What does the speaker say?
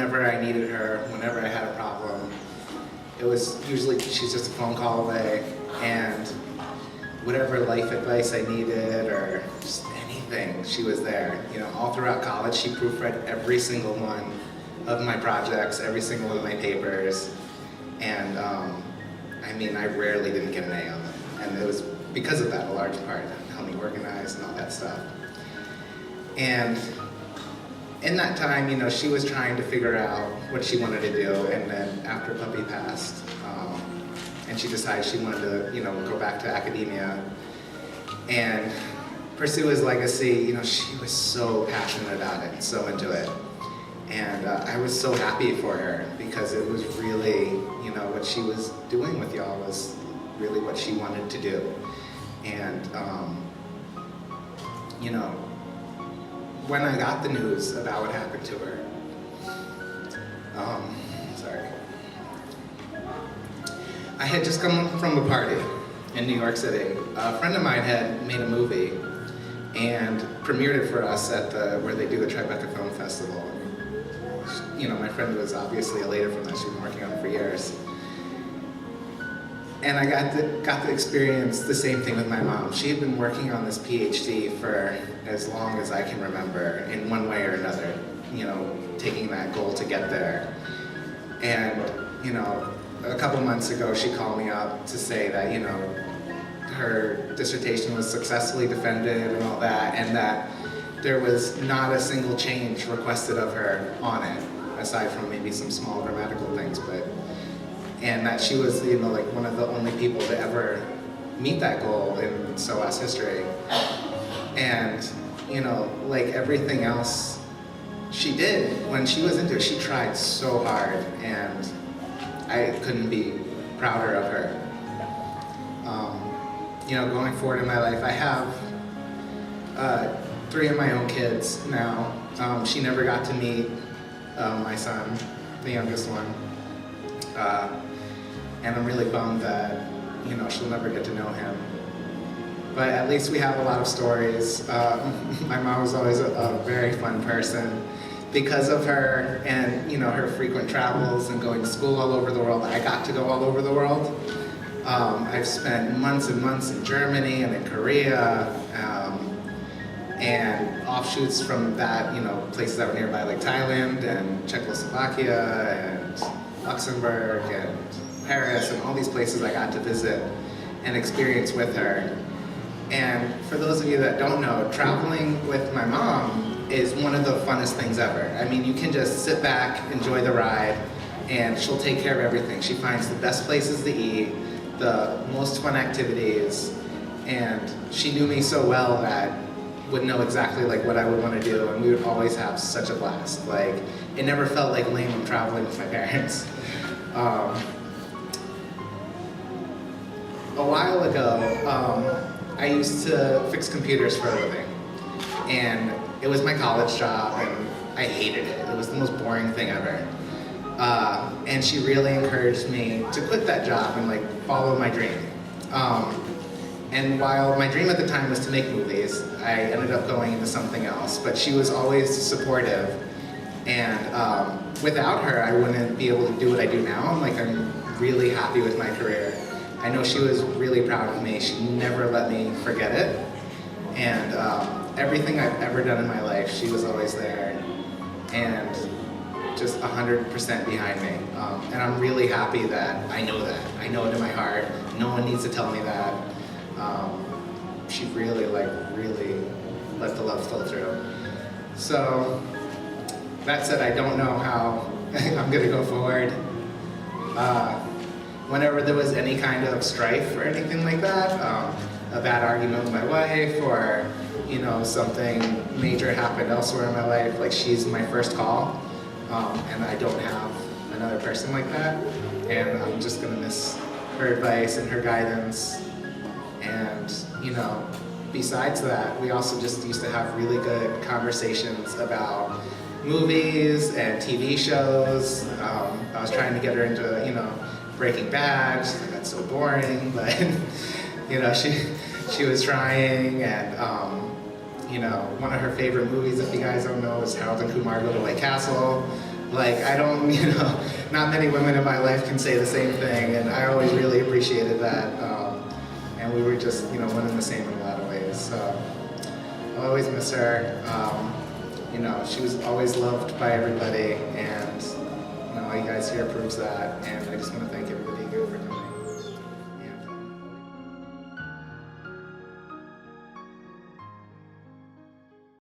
whenever I needed her, whenever I had a problem. It was usually, she's just a phone call away, and whatever life advice I needed or just anything, she was there. You know, all throughout college, she proofread every single one of my projects, every single one of my papers, and I mean, I rarely didn't get an A on them, and it was because of that, a large part, helped me organize and all that stuff. And in that time, you know, she was trying to figure out what she wanted to do, and then after Puppy passed, and she decided she wanted to, you know, go back to academia and pursue his legacy. You know, she was so passionate about it, so into it. And I was so happy for her because it was really, you know, what she was doing with y'all was really what she wanted to do. And, you know, when I got the news about what happened to her, sorry. I had just come from a party in New York City. A friend of mine had made a movie and premiered it for us at where they do the Tribeca Film Festival. You know, my friend was obviously elated from that. She'd been working on it for years. And I got to experience the same thing with my mom. She had been working on this PhD for as long as I can remember, in one way or another, you know, taking that goal to get there. And, you know, a couple months ago, she called me up to say that, you know, her dissertation was successfully defended and all that, and that there was not a single change requested of her on it, aside from maybe some small grammatical things, and that she was, you know, like one of the only people to ever meet that goal in SOAS history. And, you know, like everything else she did, when she was into it, she tried so hard, and I couldn't be prouder of her. You know, going forward in my life, I have 3 of my own kids now. She never got to meet my son, the youngest one. And I'm really bummed that, you know, she'll never get to know him. But at least we have a lot of stories. My mom was always a very fun person. Because of her and, you know, her frequent travels and going to school all over the world, I got to go all over the world. I've spent months and months in Germany and in Korea, and offshoots from that, you know, places that were nearby like Thailand and Czechoslovakia and Luxembourg and Paris and all these places I got to visit and experience with her. And for those of you that don't know, traveling with my mom is one of the funnest things ever. I mean, you can just sit back, enjoy the ride, and she'll take care of everything. She finds the best places to eat, the most fun activities, and she knew me so well that would know exactly like what I would want to do, and we would always have such a blast. Like, it never felt like lame traveling with my parents. A while ago, I used to fix computers for a living, and it was my college job, and I hated it. It was the most boring thing ever. And she really encouraged me to quit that job and like follow my dream. And while my dream at the time was to make movies, I ended up going into something else, but she was always supportive. And without her, I wouldn't be able to do what I do now. I'm really happy with my career. I know she was really proud of me. She never let me forget it. And everything I've ever done in my life, she was always there and just 100% behind me. And I'm really happy that I know that. I know it in my heart. No one needs to tell me that. She really let the love flow through. So, that said, I don't know how I'm gonna go forward. Whenever there was any kind of strife or anything like that, a bad argument with my wife, or you know, something major happened elsewhere in my life, like she's my first call, and I don't have another person like that, and I'm just gonna miss her advice and her guidance. And you know, besides that, we also just used to have really good conversations about movies and TV shows. I was trying to get her into, you know, Breaking Bad. She's like, that's so boring, but you know, she was trying. And you know, one of her favorite movies, if you guys don't know, is Harold and Kumar Go to White Castle. Like, I don't, not many women in my life can say the same thing, and I always really appreciated that. And we were just, one and the same in a lot of ways. So I'll always miss her. She was always loved by everybody, and all you guys here proves that. And I just want to thank everybody